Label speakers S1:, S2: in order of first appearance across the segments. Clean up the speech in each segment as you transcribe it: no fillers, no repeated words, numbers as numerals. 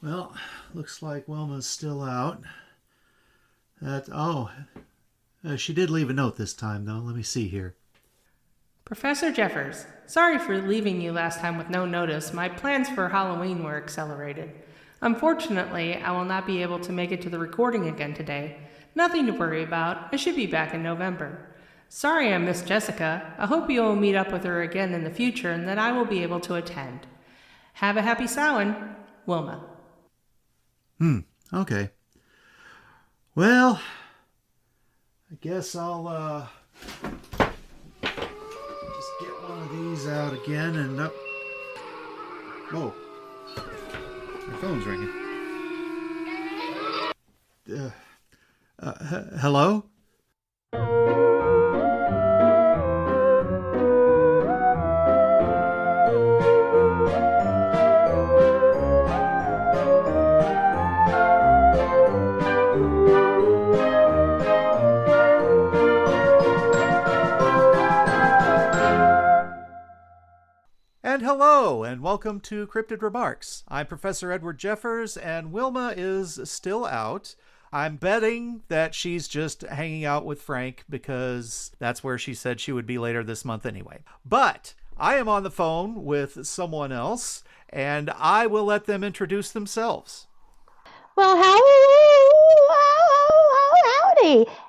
S1: Well, looks like Wilma's still out. She did leave a note this time, though. Let me see here.
S2: Professor Jeffers, sorry for leaving you last time with no notice. My plans for Halloween were accelerated. Unfortunately, I will not be able to make it to the recording again today. Nothing to worry about. I should be back in November. Sorry I missed Jessica. I hope you will meet up with her again in the future and that I will be able to attend. Have a happy Samhain, Wilma.
S1: Okay. Well, I guess I'll, just get one of these out again and up. Whoa. My phone's ringing. Hello? And hello, and welcome to Cryptid Remarks. I'm Professor Edward Jeffers, and Wilma is still out. I'm betting that she's just hanging out with Frank because that's where she said she would be later this month anyway. But I am on the phone with someone else, and I will let them introduce themselves.
S3: Well, howdy.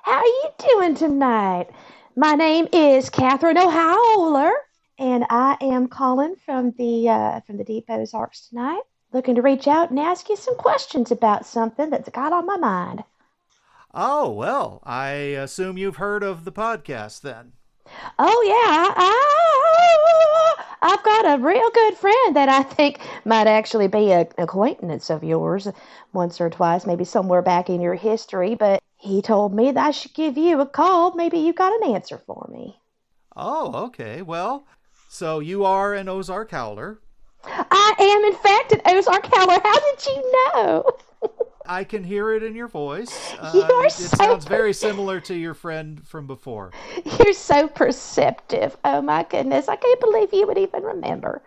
S3: How are you doing tonight? My name is Catherine Howler, and I am calling from the Deep Ozarks tonight, looking to reach out and ask you some questions about something that's got on my mind.
S1: Oh, well, I assume you've heard of the podcast then.
S3: Oh, yeah. I've got a real good friend that I think might actually be an acquaintance of yours once or twice, maybe somewhere back in your history, but he told me that I should give you a call. Maybe you got an answer for me.
S1: Oh, okay. Well, so you are an Ozark Howler.
S3: I am, in fact, an Ozark Howler. How did you know?
S1: I can hear it in your voice.
S3: It
S1: sounds very similar to your friend from before.
S3: You're so perceptive. Oh, my goodness. I can't believe you would even remember.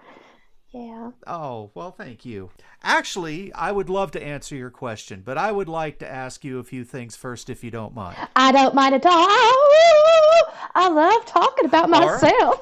S3: Yeah.
S1: Oh, well, thank you. Actually, I would love to answer your question, but I would like to ask you a few things first, if you don't mind.
S3: I don't mind at all. I love talking about myself.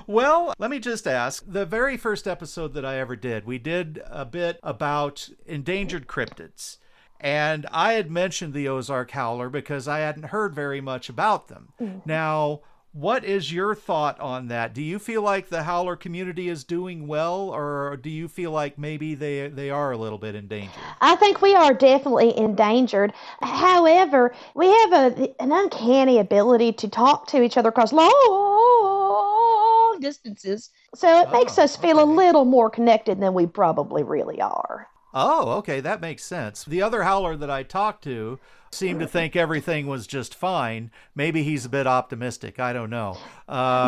S1: Well, let me just ask, the very first episode that I ever did, we did a bit about endangered cryptids. And I had mentioned the Ozark Howler because I hadn't heard very much about them. Mm-hmm. Now, what is your thought on that? Do you feel like the Howler community is doing well, or do you feel like maybe they are a little bit endangered?
S3: I think we are definitely endangered. However, we have an uncanny ability to talk to each other across long distances. So it makes us feel a little more connected than we probably really are.
S1: Oh, okay. That makes sense. The other Howler that I talked to seemed to think everything was just fine. Maybe he's a bit optimistic. I don't know.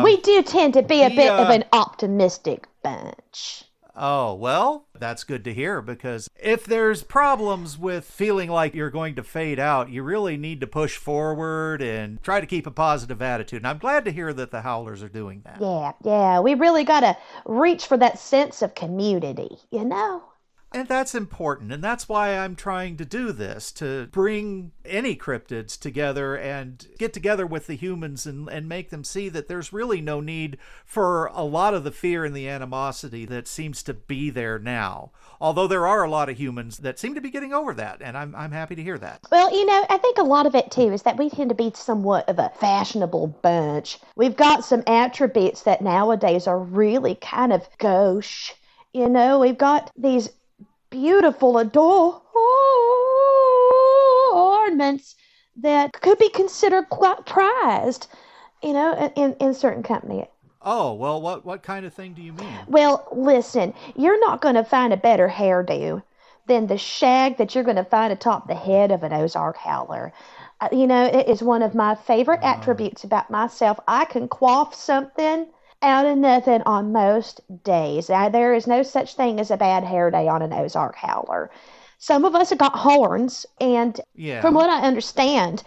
S3: We do tend to be a bit of an optimistic bunch.
S1: Oh, well, that's good to hear, because if there's problems with feeling like you're going to fade out, you really need to push forward and try to keep a positive attitude. And I'm glad to hear that the Howlers are doing that.
S3: Yeah. We really got to reach for that sense of community, you know?
S1: And that's important, and that's why I'm trying to do this, to bring any cryptids together and get together with the humans and make them see that there's really no need for a lot of the fear and the animosity that seems to be there now. Although there are a lot of humans that seem to be getting over that, and I'm happy to hear that.
S3: Well, you know, I think a lot of it, too, is that we tend to be somewhat of a fashionable bunch. We've got some attributes that nowadays are really kind of gauche. You know, we've got these beautiful adornments that could be considered quite prized, you know, in certain company.
S1: Oh, well, what kind of thing do you mean?
S3: Well, listen, you're not going to find a better hairdo than the shag that you're going to find atop the head of an Ozark Howler. You know, it is one of my favorite attributes about myself. I can quaff something out of nothing on most days. Now, there is no such thing as a bad hair day on an Ozark Howler. Some of us have got horns, and from what I understand,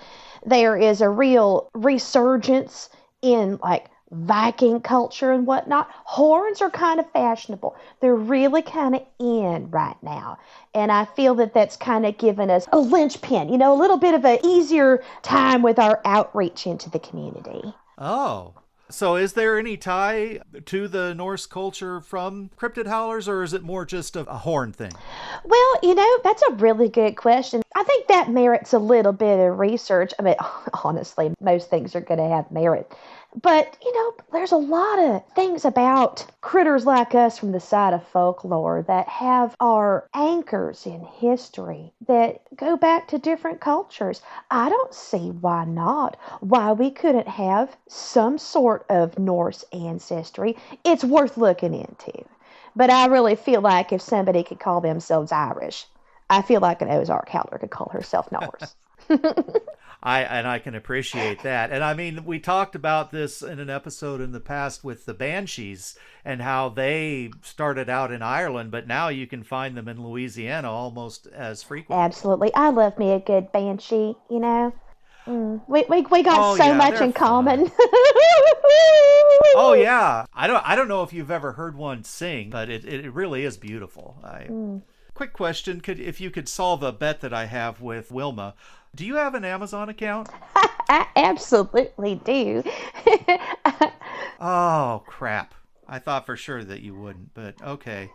S3: there is a real resurgence in like Viking culture and whatnot, horns are kind of fashionable. They're really kind of in right now. And I feel that that's kind of given us a linchpin, a little bit of an easier time with our outreach into the community.
S1: Oh. So is there any tie to the Norse culture from cryptid howlers, or is it more just a horn thing?
S3: Well, that's a really good question. I think that merits a little bit of research. I mean, honestly, most things are going to have merit. But, there's a lot of things about critters like us from the side of folklore that have our anchors in history that go back to different cultures. I don't see why not, why we couldn't have some sort of Norse ancestry. It's worth looking into. But I really feel like if somebody could call themselves Irish, I feel like an Ozark Howler could call herself Norse.
S1: I can appreciate that. And I mean, we talked about this in an episode in the past with the Banshees and how they started out in Ireland, but now you can find them in Louisiana almost as frequently.
S3: Absolutely. I love me a good Banshee, We got so much in common.
S1: Oh yeah. I don't know if you've ever heard one sing, but it really is beautiful. Quick question, if you could solve a bet that I have with Wilma, do you have an Amazon account?
S3: I absolutely do.
S1: Oh, crap. I thought for sure that you wouldn't, but okay.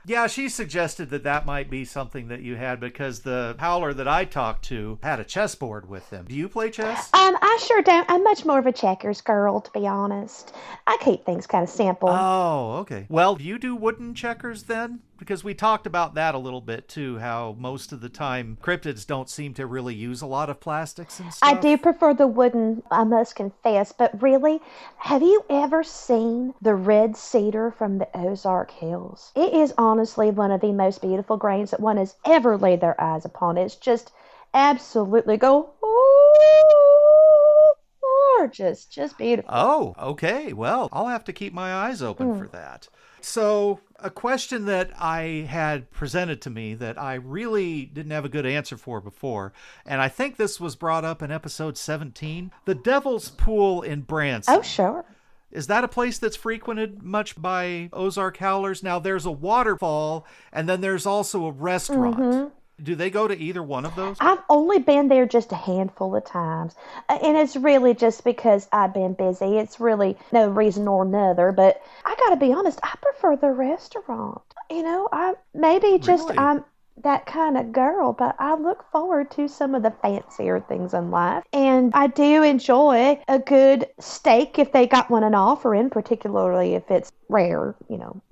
S1: Yeah, she suggested that might be something that you had because the howler that I talked to had a chessboard with him. Do you play chess?
S3: I sure don't. I'm much more of a checkers girl, to be honest. I keep things kind of simple.
S1: Oh, okay. Well, do you do wooden checkers then? Because we talked about that a little bit too, how most of the time cryptids don't seem to really use a lot of plastics and stuff.
S3: I do prefer the wooden, I must confess, but really, have you ever seen the red cedar from the Ozark Hills? It is honestly one of the most beautiful grains that one has ever laid their eyes upon. It's just absolutely gorgeous, just beautiful.
S1: Oh, okay. Well, I'll have to keep my eyes open for that. So, a question that I had presented to me that I really didn't have a good answer for before, and I think this was brought up in episode 17, the Devil's Pool in Branson.
S3: Oh, sure.
S1: Is that a place that's frequented much by Ozark Howlers? Now, there's a waterfall, and then there's also a restaurant. Mm-hmm. Do they go to either one of those?
S3: I've only been there just a handful of times. And it's really just because I've been busy. It's really no reason or another. But I got to be honest, I prefer the restaurant. I'm that kind of girl, but I look forward to some of the fancier things in life. And I do enjoy a good steak if they got one an offering, particularly if it's rare,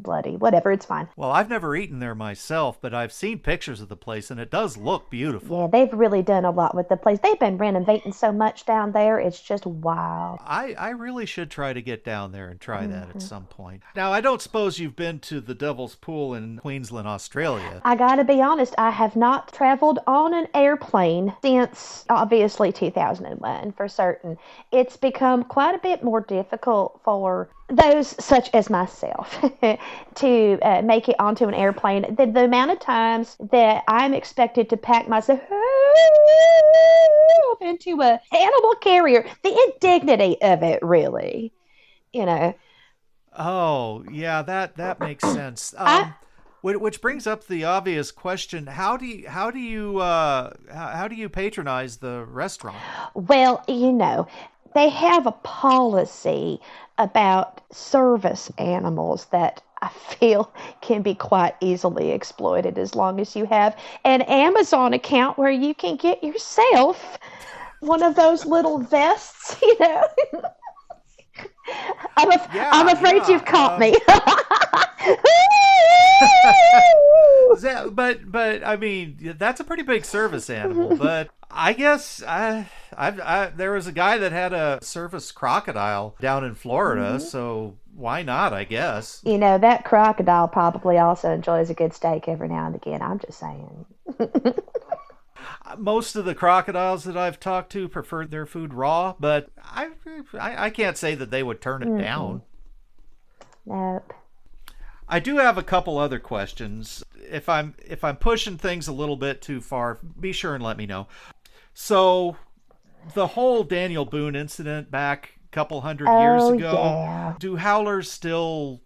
S3: bloody, whatever, it's fine.
S1: Well, I've never eaten there myself, but I've seen pictures of the place and it does look beautiful.
S3: Yeah, they've really done a lot with the place. They've been renovating so much down there. It's just wild.
S1: I really should try to get down there and try that at some point. Now, I don't suppose you've been to the Devil's Pool in Queensland, Australia.
S3: I gotta be honest, I have not traveled on an airplane since obviously 2001 for certain. It's become quite a bit more difficult for those such as myself to make it onto an airplane. The amount of times that I'm expected to pack myself into a animal carrier, the indignity of it, really,
S1: Oh, yeah, that makes sense. Which brings up the obvious question: how do you patronize the restaurant?
S3: Well, they have a policy about service animals that I feel can be quite easily exploited as long as you have an Amazon account where you can get yourself one of those little vests, I'm afraid you've caught me.
S1: But I mean, that's a pretty big service animal. But I guess there was a guy that had a service crocodile down in Florida, so why not? I guess
S3: that crocodile probably also enjoys a good steak every now and again. I'm just saying.
S1: Most of the crocodiles that I've talked to prefer their food raw, but I can't say that they would turn it down.
S3: Nope.
S1: I do have a couple other questions. If I'm pushing things a little bit too far, be sure and let me know. So, the whole Daniel Boone incident back couple hundred years
S3: Oh,
S1: ago.
S3: yeah.
S1: Do howlers still,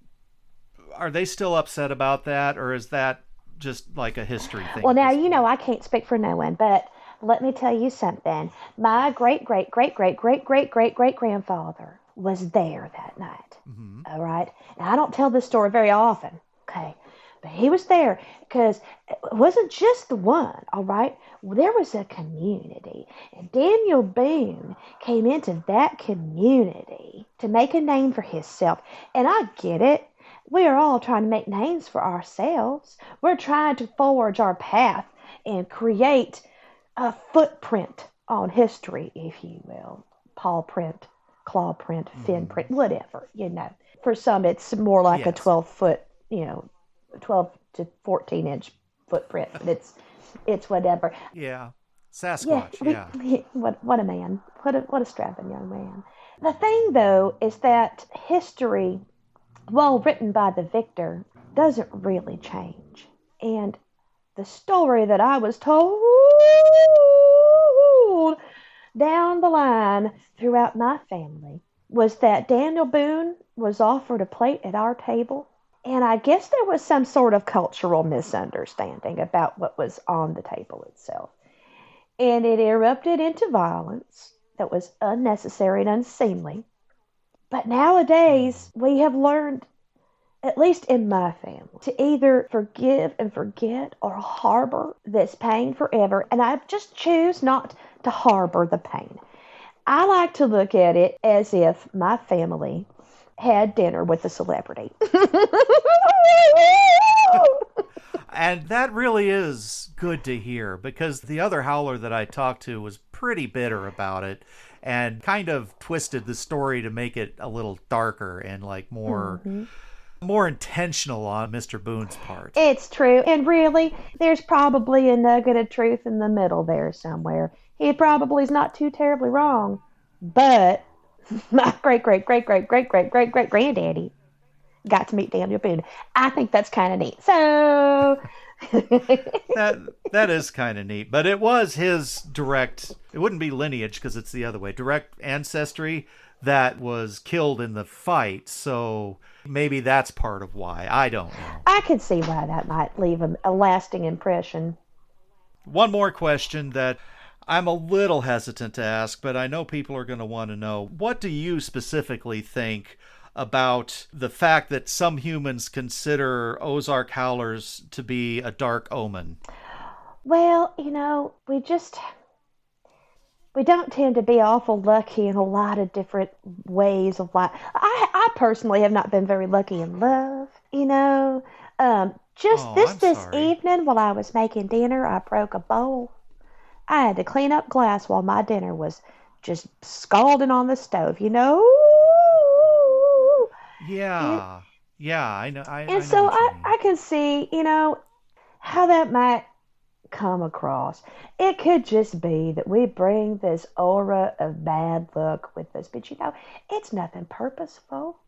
S1: are they still upset about that, or is that just like a history thing
S3: Well,
S1: at
S3: now,
S1: this
S3: you know,
S1: point?
S3: I can't speak for no one, but let me tell you something. My great, great, great, great, great, great, great, great grandfather was there that night.
S1: Hmm.
S3: All right. Now, I don't tell this story very often. Okay. But he was there because it wasn't just the one. All right. Well, there was a community. And Daniel Boone came into that community to make a name for himself. And I get it. We are all trying to make names for ourselves. We're trying to forge our path and create a footprint on history, if you will. Paw print, claw print, fin
S1: Hmm.
S3: print, whatever, you know. For some, it's more like a
S1: Yes.
S3: 12-foot, 12 to 14-inch footprint, but it's whatever.
S1: Yeah.
S3: Yeah,
S1: Sasquatch. Yeah.
S3: what a man. What a strapping young man. The thing, though, is that history, while written by the victor, doesn't really change. And the story that I was told down the line throughout my family was that Daniel Boone was offered a plate at our table. And I guess there was some sort of cultural misunderstanding about what was on the table itself. And it erupted into violence that was unnecessary and unseemly. But nowadays, we have learned, at least in my family, to either forgive and forget or harbor this pain forever. And I just choose not to harbor the pain. I like to look at it as if my family had dinner with a celebrity.
S1: And that really is good to hear, because the other howler that I talked to was pretty bitter about it and kind of twisted the story to make it a little darker and like more intentional on Mr. Boone's part.
S3: It's true. And really, there's probably a nugget of truth in the middle there somewhere. He probably is not too terribly wrong. But my great, great, great, great, great, great, great, great granddaddy got to meet Daniel Boone. I think that's kind of neat. So.
S1: That is kind of neat, but it was his direct, it wouldn't be lineage because it's the other way, direct ancestry that was killed in the fight, so maybe that's part of why. I don't know.
S3: I could see why that might leave a lasting impression.
S1: One more question that I'm a little hesitant to ask, but I know people are going to want to know. What do you specifically think about the fact that some humans consider Ozark Howlers to be a dark omen?
S3: Well, we don't tend to be awful lucky in a lot of different ways of life. I personally have not been very lucky in love, Just
S1: Oh, I'm
S3: this
S1: sorry.
S3: evening while I was making dinner, I broke a bowl. I had to clean up glass while my dinner was just scalding on the stove. And,
S1: Yeah. Yeah, I know
S3: and
S1: I know
S3: so
S1: what you
S3: I
S1: mean.
S3: can see, how that might come across. It could just be that we bring this aura of bad luck with us, but it's nothing purposeful.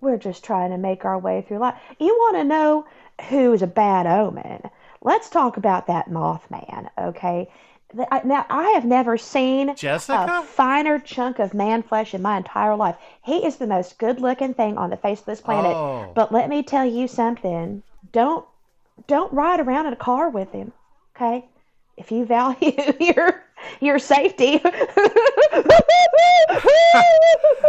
S3: We're just trying to make our way through life. You want to know who's a bad omen? Let's talk about that Mothman, okay? Now, I have never seen a
S1: Jessica?
S3: finer chunk of man flesh in my entire life. He is the most good looking thing on the face of this planet.
S1: Oh.
S3: But let me tell you something. Don't don't ride around in a car with him, okay? If you value your safety.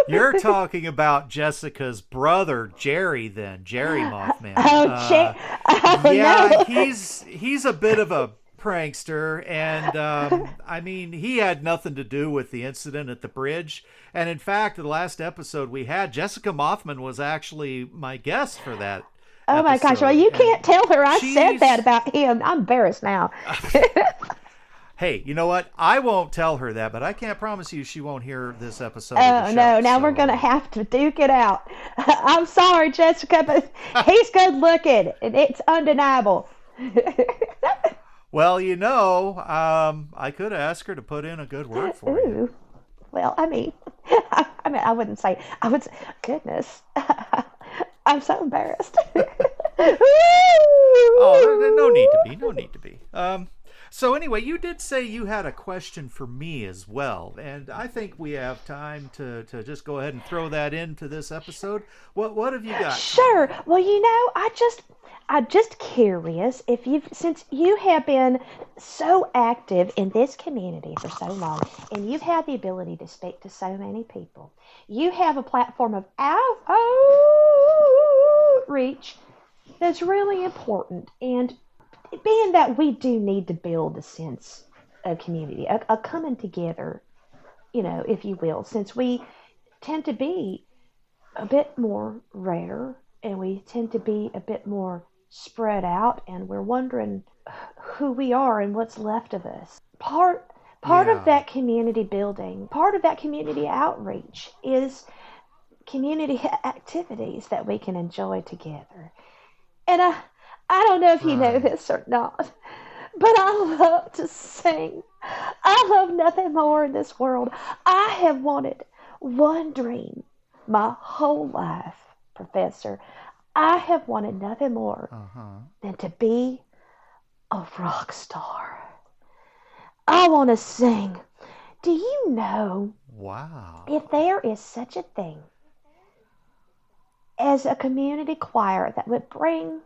S1: You're talking about Jessica's brother, Jerry, then. Jerry Mothman.
S3: Oh
S1: Yeah,
S3: no.
S1: he's a bit of a prankster, and I mean, he had nothing to do with the incident at the bridge. And in fact, the last episode we had, Jessica Mothman was actually my guest for that
S3: Oh my gosh, well,
S1: episode,
S3: you
S1: and
S3: can't tell her I said that
S1: she's
S3: about him. I'm embarrassed now.
S1: hey, you know what? I won't tell her that, but I can't promise you she won't hear this episode of the
S3: Oh
S1: show.
S3: no, now we're gonna
S1: So,
S3: have to duke it out. I'm sorry, Jessica, but he's good looking, and it's undeniable.
S1: well, I could ask her to put in a good word for you.
S3: Ooh, well, I wouldn't say. I would say, goodness, I'm so embarrassed.
S1: Oh, no need to be. No need to be. So anyway, you did say you had a question for me as well, and I think we have time to just go ahead and throw that into this episode. What have you got?
S3: Sure. Well, I'm just curious if since you have been so active in this community for so long, and you've had the ability to speak to so many people, you have a platform of outreach that's really important. And being that we do need to build a sense of community, a coming together, if you will, since we tend to be a bit more rare and we tend to be a bit more spread out, and we're wondering who we are and what's left of us. Part of that community building, part of that community outreach is community activities that we can enjoy together. And I don't know if you know this or not, but I love to sing. I love nothing more in this world. I have wanted one dream my whole life, Professor. I have wanted nothing more than to be a rock star. I want to sing. Do you know if there is such a thing as a community choir that would bring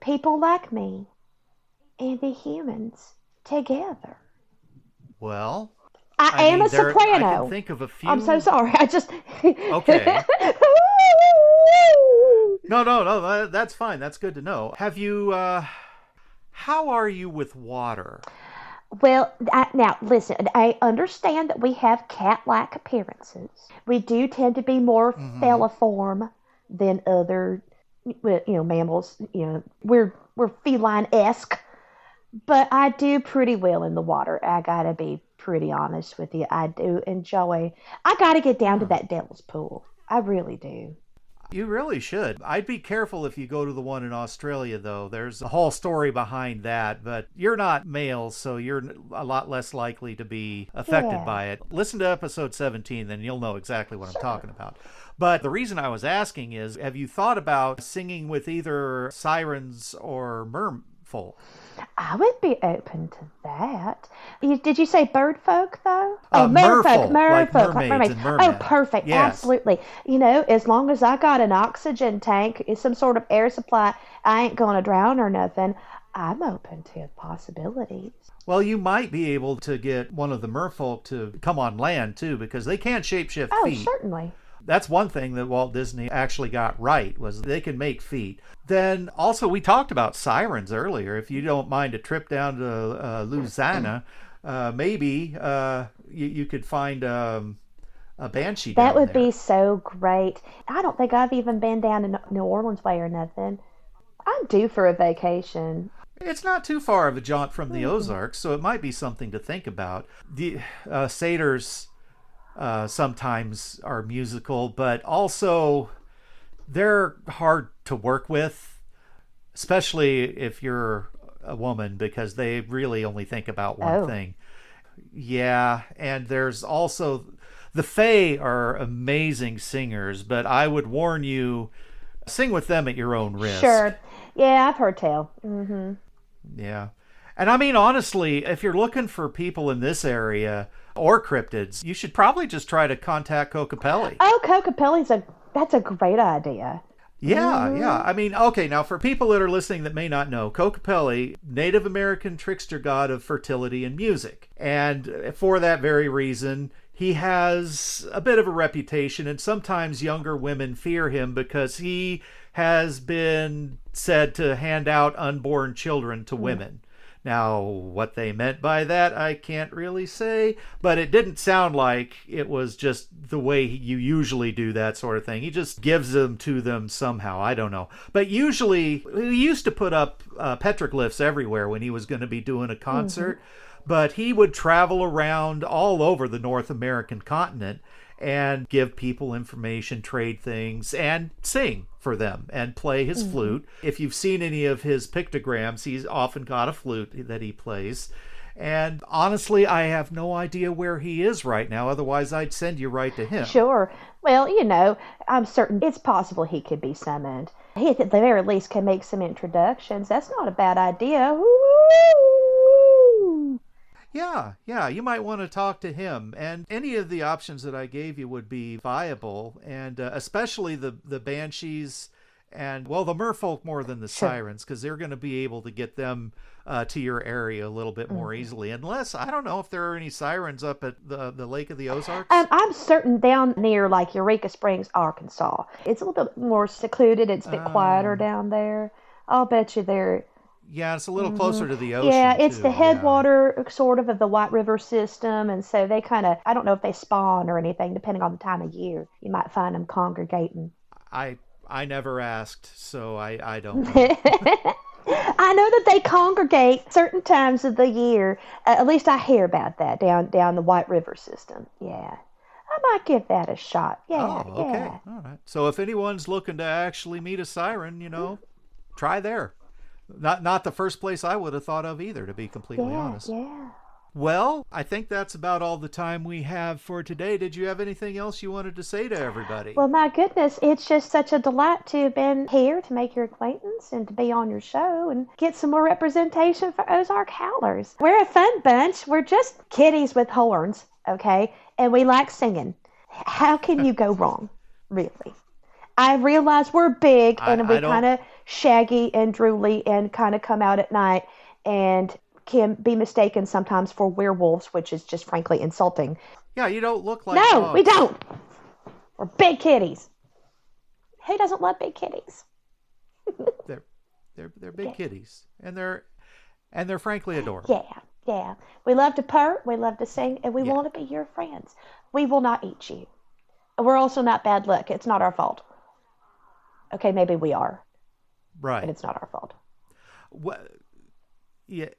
S3: people like me and the humans together?
S1: Well,
S3: I am a soprano.
S1: I can think of a few.
S3: I'm so sorry. I just...
S1: Okay. No, that's fine. That's good to know. Have you, how are you with water?
S3: Well, now, listen, I understand that we have cat-like appearances. We do tend to be more feliform than other, mammals. We're feline-esque, but I do pretty well in the water. I gotta be pretty honest with you. I do enjoy. I gotta get down to that Devil's Pool. I really do.
S1: You really should. I'd be careful if you go to the one in Australia, though. There's a whole story behind that, but you're not male, so you're a lot less likely to be affected by it. Listen to episode 17, then you'll know exactly what I'm talking about. But the reason I was asking is, have you thought about singing with either sirens or merfolk?
S3: I would be open to that. Did you say bird folk, though?
S1: Merfolk,
S3: merfolk,
S1: like mermaids and mermen.
S3: Oh, perfect.
S1: Yes.
S3: Absolutely. As long as I got an oxygen tank, some sort of air supply, I ain't going to drown or nothing. I'm open to possibilities.
S1: Well, you might be able to get one of the merfolk to come on land, too, because they can shapeshift feet.
S3: Oh, certainly.
S1: That's one thing that Walt Disney actually got right, was they can make feet. Then also we talked about sirens earlier. If you don't mind a trip down to Louisiana, maybe you could find a banshee down there.
S3: That would be so great. I don't think I've even been down to New Orleans way or nothing. I'm due for a vacation.
S1: It's not too far of a jaunt from the Ozarks, so it might be something to think about. The satyrs sometimes are musical, but also they're hard to work with, especially if you're a woman, because they really only think about one thing. Yeah, and there's also the Fae are amazing singers, but I would warn you, sing with them at your own risk.
S3: Sure. Yeah, I've heard tell.
S1: Yeah. And I mean, honestly, if you're looking for people in this area or cryptids, you should probably just try to contact Kokopelli.
S3: Oh, Kokopelli's that's a great idea.
S1: Yeah. I mean, okay, now for people that are listening that may not know, Kokopelli, Native American trickster god of fertility and music. And for that very reason, he has a bit of a reputation, and sometimes younger women fear him because he has been said to hand out unborn children to women. Now, what they meant by that, I can't really say, but it didn't sound like it was just the way you usually do that sort of thing. He just gives them to them somehow. I don't know. But usually, he used to put up petroglyphs everywhere when he was going to be doing a concert, but he would travel around all over the North American continent and give people information, trade things, and sing for them and play his flute. If you've seen any of his pictograms, he's often got a flute that he plays. And honestly, I have no idea where he is right now. Otherwise, I'd send you right to him.
S3: Sure. Well, I'm certain it's possible he could be summoned. He, at the very least, can make some introductions. That's not a bad idea. Ooh.
S1: Yeah, you might want to talk to him. And any of the options that I gave you would be viable, and especially the banshees and, well, the merfolk more than the
S3: Sure.
S1: sirens, because they're going to be able to get them to your area a little bit more easily. Unless, I don't know if there are any sirens up at the Lake of the Ozarks.
S3: I'm certain down near like Eureka Springs, Arkansas. It's a little bit more secluded. It's a bit quieter
S1: Oh,
S3: down there. I'll bet you there.
S1: yeah, it's a little closer to the
S3: Yeah,
S1: ocean,
S3: it's the
S1: too. Yeah.
S3: headwater sort of the White River system, and so they kind of, I don't know if they spawn or anything, depending on the time of year. You might find them congregating.
S1: I I never asked, so I don't know.
S3: I know that they congregate certain times of the year. At least I hear about that down the White River system. Yeah, I might give that a shot.
S1: Oh,
S3: Yeah,
S1: okay.
S3: yeah.
S1: All right. So if anyone's looking to actually meet a siren, try there. Not the first place I would have thought of either, to be completely
S3: Yeah,
S1: honest.
S3: yeah.
S1: Well, I think that's about all the time we have for today. Did you have anything else you wanted to say to everybody?
S3: Well, my goodness, it's just such a delight to have been here to make your acquaintance and to be on your show and get some more representation for Ozark Howlers. We're a fun bunch. We're just kitties with horns, okay? And we like singing. How can you go wrong, really? I realize we're big and we
S1: I
S3: kind
S1: don't.
S3: of shaggy and drooly and kind of come out at night and can be mistaken sometimes for werewolves, which is just frankly insulting.
S1: Yeah, you don't look like
S3: No, we
S1: dogs.
S3: don't. We're big kitties. Who doesn't love big kitties?
S1: They're they're big kitties, and they're frankly adorable.
S3: Yeah, yeah. We love to purr, we love to sing, and we
S1: Yeah.
S3: want to be your friends. We will not eat you. We're also not bad luck. It's not our fault. Okay, maybe we are, but
S1: Right.
S3: it's not our fault.
S1: What? Yeah.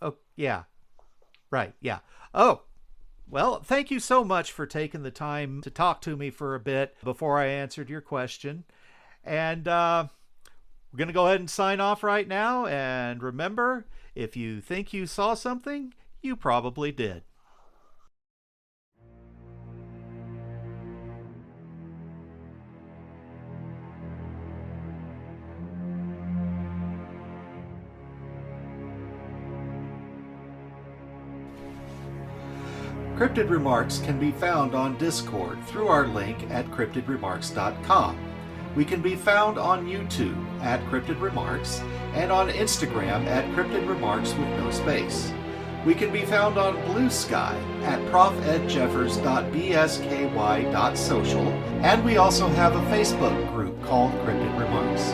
S1: Oh, yeah. Right. Yeah. Oh, well, thank you so much for taking the time to talk to me for a bit before I answered your question. And we're going to go ahead and sign off right now. And remember, if you think you saw something, you probably did. Cryptid Remarks can be found on Discord through our link at cryptidremarks.com. We can be found on YouTube at Cryptid Remarks and on Instagram at Cryptid Remarks with no space. We can be found on Blue Sky at profedjeffers.bsky.social, and we also have a Facebook group called Cryptid Remarks.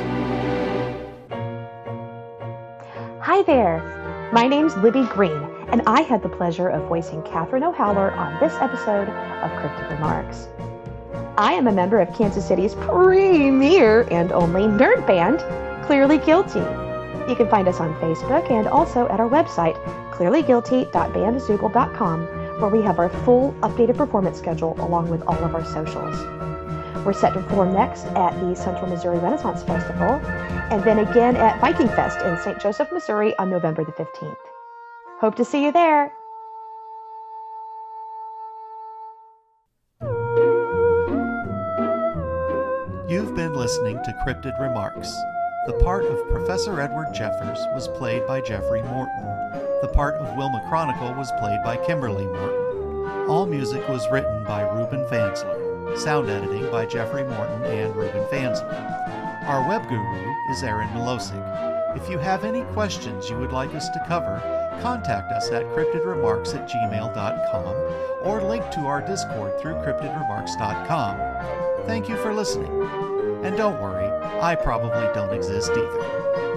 S3: Hi there. My name's Libby Green, and I had the pleasure of voicing Catherine O'Howler on this episode of Cryptid Remarks. I am a member of Kansas City's premier and only nerd band, Clearly Guilty. You can find us on Facebook and also at our website, clearlyguilty.bandzoogle.com, where we have our full updated performance schedule along with all of our socials. We're set to perform next at the Central Missouri Renaissance Festival, and then again at Viking Fest in St. Joseph, Missouri on November the 15th. Hope to see you there.
S1: You've been listening to Cryptid Remarks. The part of Professor Edward Jeffers was played by Jeffrey Morton. The part of Wilma Chronicle was played by Kimberly Morton. All music was written by Ruben Fansler. Sound editing by Jeffrey Morton and Ruben Fansler. Our web guru is Aaron Milosic. If you have any questions you would like us to cover, contact us at cryptidremarks@gmail.com or link to our Discord through cryptidremarks.com. Thank you for listening. And don't worry, I probably don't exist either.